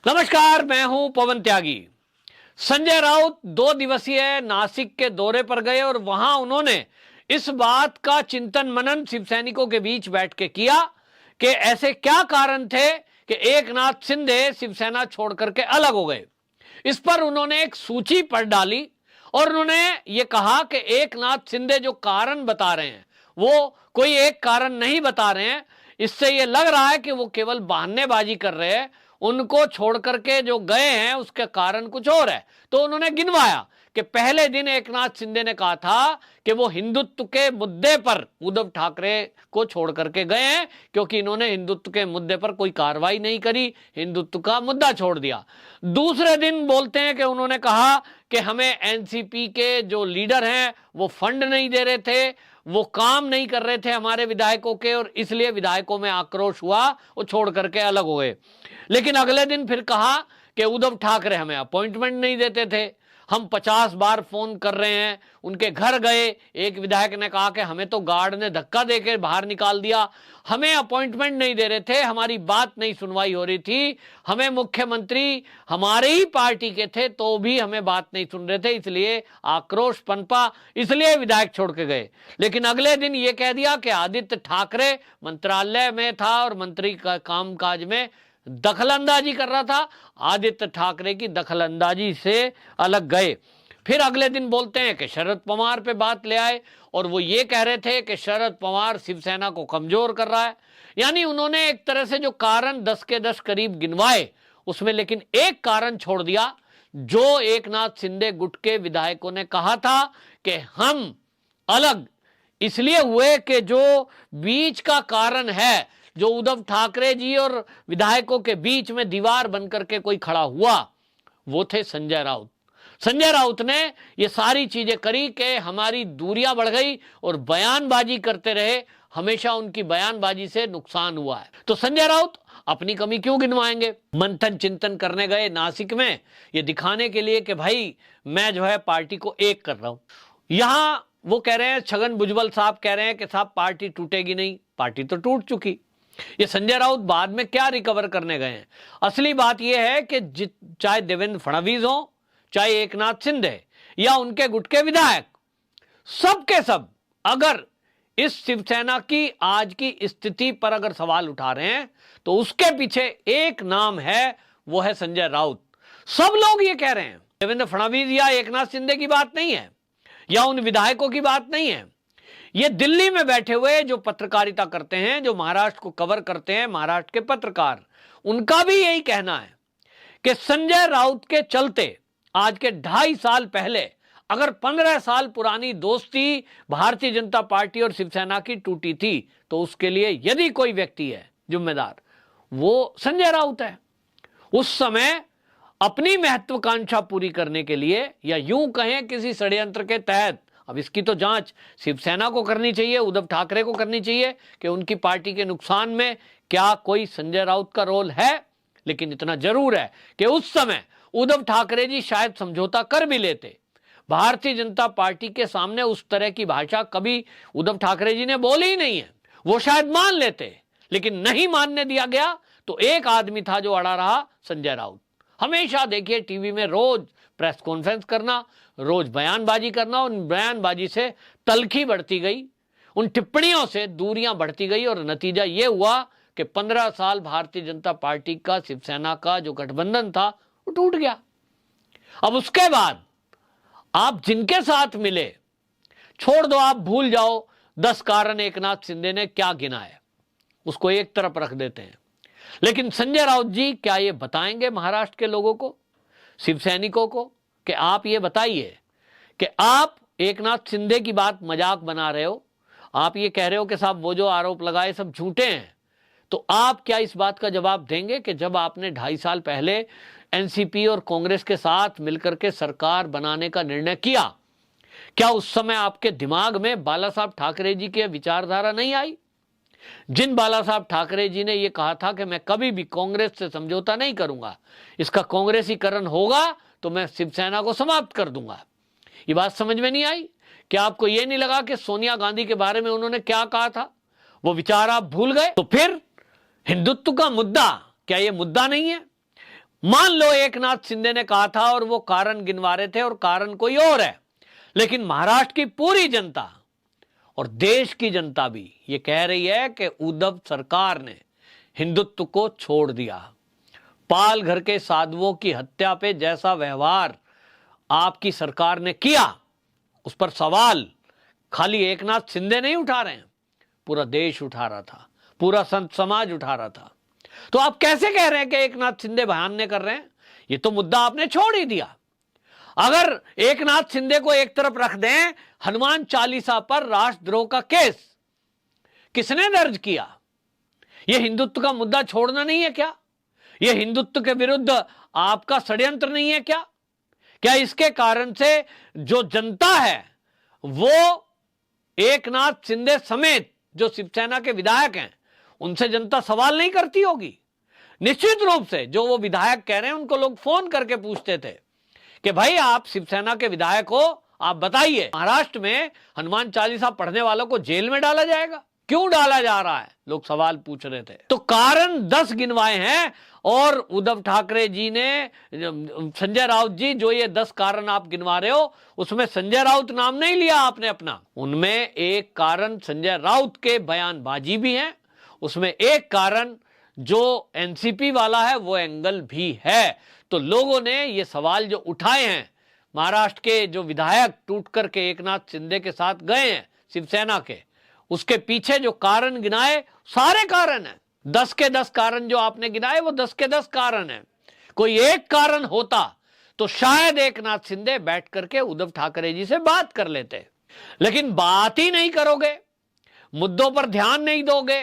नमस्कार, मैं हूं पवन त्यागी। संजय राउत 2 दिवसीय नासिक के दौरे पर गए और वहां उन्होंने इस बात का चिंतन मनन शिव सैनिकों के बीच बैठ के किया कि ऐसे क्या कारण थे कि एकनाथ शिंदे शिवसेना छोड़ करके अलग हो गए। इस पर उन्होंने एक सूची पढ़ डाली और उन्होंने ये कहा कि एकनाथ शिंदे जो कारण बता रहे हैं वो कोई एक कारण नहीं बता रहे हैं। इससे ये लग रहा है कि वो केवल बहानेबाजी कर रहे हैं। उनको छोड़ करके जो गए हैं उसके कारण कुछ और है। तो उन्होंने गिनवाया कि पहले दिन एकनाथ शिंदे ने कहा था कि वो हिंदुत्व के मुद्दे पर उद्धव ठाकरे को छोड़ करके गए हैं क्योंकि इन्होंने हिंदुत्व के मुद्दे पर कोई कार्रवाई नहीं करी, हिंदुत्व का मुद्दा छोड़ दिया। दूसरे दिन बोलते हैं कि उन्होंने कहा कि हमें एनसीपी के जो लीडर हैं वो फंड नहीं दे रहे थे, वो काम नहीं कर रहे थे हमारे विधायकों के और इसलिए विधायकों में आक्रोश हुआ, वो छोड़ करके अलग हो गए। लेकिन अगले दिन फिर कहा कि उद्धव ठाकरे हमें अपॉइंटमेंट नहीं देते थे, हम 50 बार फोन कर रहे हैं, उनके घर गए। एक विधायक ने कहा कि हमें तो गार्ड ने धक्का देकर बाहर निकाल दिया, हमें अपॉइंटमेंट नहीं दे रहे थे, हमारी बात नहीं सुनवाई हो रही थी, हमें मुख्यमंत्री हमारे ही पार्टी के थे तो भी हमें बात नहीं सुन रहे थे, इसलिए आक्रोश पनपा, इसलिए विधायक छोड़ के गए। लेकिन अगले दिन ये कह दिया कि आदित्य ठाकरे मंत्रालय में था और मंत्री का कामकाज में दखलंदाजी कर रहा था, आदित्य ठाकरे की दखलंदाजी से अलग गए। फिर अगले दिन बोलते हैं कि शरद पवार पे बात ले आए और वो ये कह रहे थे कि शरद पवार शिवसेना को कमजोर कर रहा है। यानी उन्होंने एक तरह से जो कारण 10 के 10 करीब गिनवाए उसमें लेकिन एक कारण छोड़ दिया जो एकनाथ शिंदे गुट के विधायकों ने कहा था कि हम अलग इसलिए हुए कि जो बीच का कारण है, जो उद्धव ठाकरे जी और विधायकों के बीच में दीवार बनकर के कोई खड़ा हुआ, वो थे संजय राउत। संजय राउत ने ये सारी चीजें करी कि हमारी दूरियां बढ़ गई और बयानबाजी करते रहे, हमेशा उनकी बयानबाजी से नुकसान हुआ है। तो संजय राउत अपनी कमी क्यों गिनवाएंगे? मंथन चिंतन करने गए नासिक में ये दिखाने के लिए कि भाई मैं जो है पार्टी को एक कर रहा हूं। यहां वो कह रहे हैं, छगन भुजबल साहब कह रहे हैं कि साहब पार्टी टूटेगी नहीं, पार्टी तो टूट चुकी। ये संजय राउत बाद में क्या रिकवर करने गए हैं? असली बात यह है कि चाहे देवेंद्र फडणवीस हो, चाहे एकनाथ शिंदे या उनके गुट के विधायक, सब के सब अगर इस शिवसेना की आज की स्थिति पर अगर सवाल उठा रहे हैं तो उसके पीछे एक नाम है, वो है संजय राउत। सब लोग ये कह रहे हैं, देवेंद्र फडणवीस या एकनाथ शिंदे की बात नहीं है या उन विधायकों की बात नहीं है। ये दिल्ली में बैठे हुए जो पत्रकारिता करते हैं, जो महाराष्ट्र को कवर करते हैं, महाराष्ट्र के पत्रकार, उनका भी यही कहना है कि संजय राउत के चलते आज के 2.5 साल पहले अगर 15 साल पुरानी दोस्ती भारतीय जनता पार्टी और शिवसेना की टूटी थी तो उसके लिए यदि कोई व्यक्ति है जिम्मेदार, वो संजय राउत है। उस समय अपनी महत्वाकांक्षा पूरी करने के लिए या यूं कहें किसी षड्यंत्र के तहत, अब इसकी तो जांच शिवसेना को करनी चाहिए, उद्धव ठाकरे को करनी चाहिए कि उनकी पार्टी के नुकसान में क्या कोई संजय राउत का रोल है। लेकिन इतना जरूर है कि उस समय उद्धव ठाकरे जी शायद समझौता कर भी लेते, भारतीय जनता पार्टी के सामने उस तरह की भाषा कभी उद्धव ठाकरे जी ने बोली ही नहीं है, वो शायद मान लेते, लेकिन नहीं मानने दिया गया। तो एक आदमी था जो अड़ा रहा, संजय राउत। हमेशा देखिए टीवी में रोज प्रेस कॉन्फ्रेंस करना, रोज बयानबाजी करना, उन बयानबाजी से तलखी बढ़ती गई, उन टिप्पणियों से दूरियां बढ़ती गई और नतीजा यह हुआ कि 15 साल भारतीय जनता पार्टी का शिवसेना का जो गठबंधन था वो टूट गया। अब उसके बाद आप जिनके साथ मिले, छोड़ दो, आप भूल जाओ 10 कारण एकनाथ शिंदे ने क्या गिना है, उसको एक तरफ रख देते हैं। लेकिन संजय राउत जी क्या ये बताएंगे महाराष्ट्र के लोगों को, शिव सैनिकों को, कि आप ये बताइए कि आप एकनाथ शिंदे की बात मजाक बना रहे हो, आप ये कह रहे हो कि साहब वो जो आरोप लगाए सब झूठे हैं, तो आप क्या इस बात का जवाब देंगे कि जब आपने 2.5 साल पहले एनसीपी और कांग्रेस के साथ मिलकर के सरकार बनाने का निर्णय किया, क्या उस समय आपके दिमाग में बाला साहब ठाकरे जी की विचारधारा नहीं आई? जिन बाला साहब ठाकरे जी ने यह कहा था कि मैं कभी भी कांग्रेस से समझौता नहीं करूंगा, इसका कांग्रेसीकरण होगा तो मैं शिवसेना को समाप्त कर दूंगा, ये बात समझ में नहीं आई? क्या आपको यह नहीं लगा कि सोनिया गांधी के बारे में उन्होंने क्या कहा था, वो विचार आप भूल गए? तो फिर हिंदुत्व का मुद्दा क्या ये मुद्दा नहीं है? मान लो एकनाथ शिंदे ने कहा था और वो कारण गिनवा रहे थे और कारण कोई और है, लेकिन महाराष्ट्र की पूरी जनता और देश की जनता भी ये कह रही है कि उद्धव सरकार ने हिंदुत्व को छोड़ दिया। पाल घर के साधुओं की हत्या पे जैसा व्यवहार आपकी सरकार ने किया, उस पर सवाल खाली एकनाथ शिंदे नहीं उठा रहे हैं, पूरा देश उठा रहा था, पूरा संत समाज उठा रहा था। तो आप कैसे कह रहे हैं कि एकनाथ शिंदे बयान नहीं कर रहे हैं? ये तो मुद्दा आपने छोड़ ही दिया। अगर एकनाथ शिंदे को एक तरफ रख दें, हनुमान चालीसा पर राष्ट्रद्रोह का केस किसने दर्ज किया? यह हिंदुत्व का मुद्दा छोड़ना नहीं है क्या? यह हिंदुत्व के विरुद्ध आपका षड्यंत्र नहीं है क्या? क्या इसके कारण से जो जनता है वो एकनाथ शिंदे समेत जो शिवसेना के विधायक हैं उनसे जनता सवाल नहीं करती होगी? निश्चित रूप से जो वो विधायक कह रहे हैं उनको लोग फोन करके पूछते थे कि भाई आप शिवसेना के विधायक हो, आप बताइए महाराष्ट्र में हनुमान चालीसा पढ़ने वालों को जेल में डाला जाएगा, क्यों डाला जा रहा है? लोग सवाल पूछ रहे थे। तो कारण 10 गिनवाए हैं और उद्धव ठाकरे जी ने, संजय राउत जी, जो ये 10 कारण आप गिनवा रहे हो उसमें संजय राउत नाम नहीं लिया आपने अपना। उनमें एक कारण संजय राउत के बयानबाजी भी है, उसमें एक कारण जो एनसीपी वाला है वो एंगल भी है। तो लोगों ने ये सवाल जो उठाए हैं, महाराष्ट्र के जो विधायक टूट करके एकनाथ शिंदे के साथ गए हैं शिवसेना के, उसके पीछे जो कारण गिनाए सारे कारण हैं। 10 के 10 कारण जो आपने गिनाए वो 10 के 10 कारण हैं। कोई एक कारण होता तो शायद एकनाथ शिंदे बैठ करके उद्धव ठाकरे जी से बात कर लेते, लेकिन बात ही नहीं करोगे, मुद्दों पर ध्यान नहीं दोगे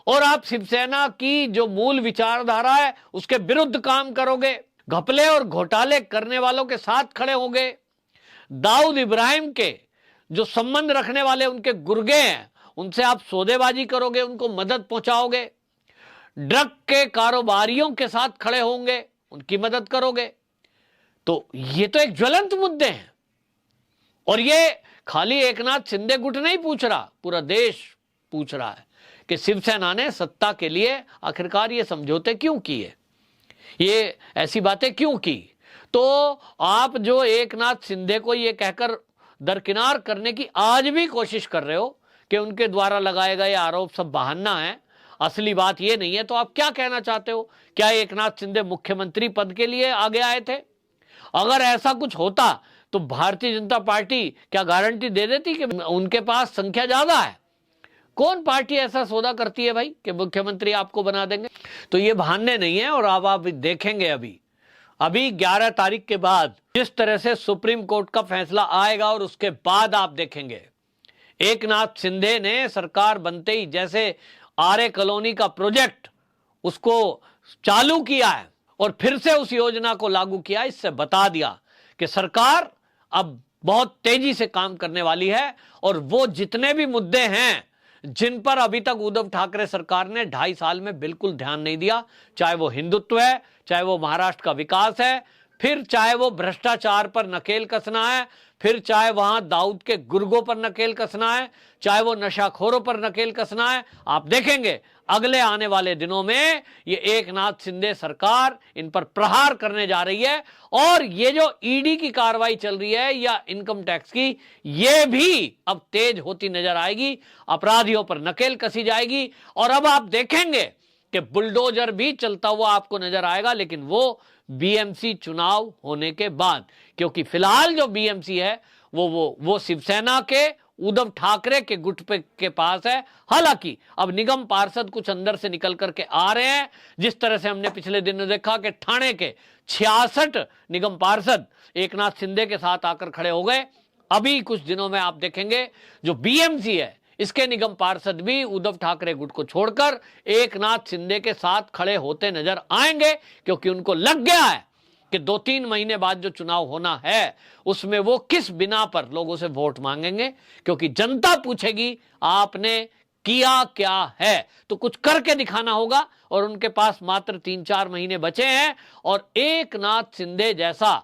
और आप शिवसेना की जो मूल विचारधारा है उसके विरुद्ध काम करोगे, घपले और घोटाले करने वालों के साथ खड़े होंगे, दाऊद इब्राहिम के जो संबंध रखने वाले उनके गुर्गे हैं उनसे आप सौदेबाजी करोगे, उनको मदद पहुंचाओगे, ड्रग के कारोबारियों के साथ खड़े होंगे, उनकी मदद करोगे। तो ये तो एक ज्वलंत मुद्दे हैं और ये खाली एकनाथ शिंदे गुट नहीं पूछ रहा, पूरा देश पूछ रहा है कि शिवसेना ने सत्ता के लिए आखिरकार ये समझौते क्यों किए, ये ऐसी बातें क्यों की। तो आप जो एकनाथ शिंदे को ये कहकर दरकिनार करने की आज भी कोशिश कर रहे हो कि उनके द्वारा लगाए गए आरोप सब बहाना है, असली बात ये नहीं है, तो आप क्या कहना चाहते हो? क्या एकनाथ शिंदे मुख्यमंत्री पद के लिए आगे आए थे? अगर ऐसा कुछ होता तो भारतीय जनता पार्टी क्या गारंटी दे देती कि उनके पास संख्या ज्यादा है? कौन पार्टी ऐसा सौदा करती है भाई कि मुख्यमंत्री आपको बना देंगे? तो ये बहाने नहीं है। और अब आप देखेंगे अभी 11 तारीख के बाद जिस तरह से सुप्रीम कोर्ट का फैसला आएगा और उसके बाद आप देखेंगे एकनाथ शिंदे ने सरकार बनते ही जैसे आर्य कॉलोनी का प्रोजेक्ट उसको चालू किया है और फिर से उस योजना को लागू किया, इससे बता दिया कि सरकार अब बहुत तेजी से काम करने वाली है। और वो जितने भी मुद्दे हैं जिन पर अभी तक उद्धव ठाकरे सरकार ने 2.5 साल में बिल्कुल ध्यान नहीं दिया, चाहे वो हिंदुत्व है, चाहे वो महाराष्ट्र का विकास है, फिर चाहे वो भ्रष्टाचार पर नकेल कसना है, फिर चाहे वहां दाऊद के गुर्गों पर नकेल कसना है, चाहे वो नशाखोरों पर नकेल कसना है, आप देखेंगे अगले आने वाले दिनों में ये एकनाथ शिंदे सरकार इन पर प्रहार करने जा रही है। और ये जो ईडी की कार्रवाई चल रही है या इनकम टैक्स की, ये भी अब तेज होती नजर आएगी, अपराधियों पर नकेल कसी जाएगी। और अब आप देखेंगे कि बुलडोजर भी चलता हुआ आपको नजर आएगा, लेकिन वो बीएमसी चुनाव होने के बाद, क्योंकि फिलहाल जो बीएमसी है वो शिवसेना के उद्धव ठाकरे के गुट पे के पास है। हालांकि अब निगम पार्षद कुछ अंदर से निकल करके आ रहे हैं, जिस तरह से हमने पिछले दिनों देखा कि ठाणे के 66 निगम पार्षद एकनाथ शिंदे के साथ आकर खड़े हो गए। अभी कुछ दिनों में आप देखेंगे जो बीएमसी है इसके निगम पार्षद भी उद्धव ठाकरे गुट को छोड़कर एकनाथ शिंदे के साथ खड़े होते नजर आएंगे, क्योंकि उनको लग गया है कि 2-3 महीने बाद जो चुनाव होना है उसमें वो किस बिना पर लोगों से वोट मांगेंगे, क्योंकि जनता पूछेगी आपने किया क्या है। तो कुछ करके दिखाना होगा और उनके पास मात्र 3-4 महीने बचे हैं। और एकनाथ शिंदे जैसा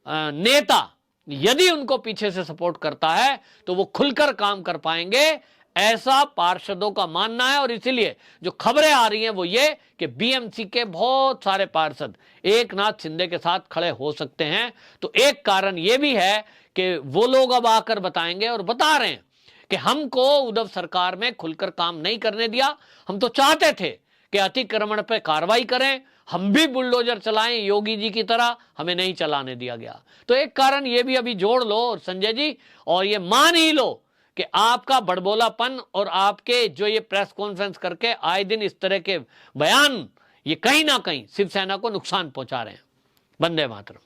नेता यदि उनको पीछे से सपोर्ट करता है तो वो खुलकर काम कर पाएंगे। ऐसा पार्षदों का मानना है। और इसीलिए जो खबरें आ रही हैं वो ये कि बीएमसी के बहुत सारे पार्षद एकनाथ शिंदे के साथ खड़े हो सकते हैं। तो एक कारण ये भी है कि वो लोग अब आकर बताएंगे और बता रहे हैं कि हमको उद्धव सरकार में खुलकर काम नहीं करने दिया, हम तो चाहते थे कि अतिक्रमण पे कार्रवाई करें, हम भी बुलडोजर चलाएं योगी जी की तरह, हमें नहीं चलाने दिया गया। तो एक कारण ये भी अभी जोड़ लो और संजय जी, और ये मान ही लो कि आपका बड़बोलापन और आपके जो ये प्रेस कॉन्फ्रेंस करके आए दिन इस तरह के बयान, ये कहीं ना कहीं शिवसेना को नुकसान पहुंचा रहे हैं। वंदे मातरम।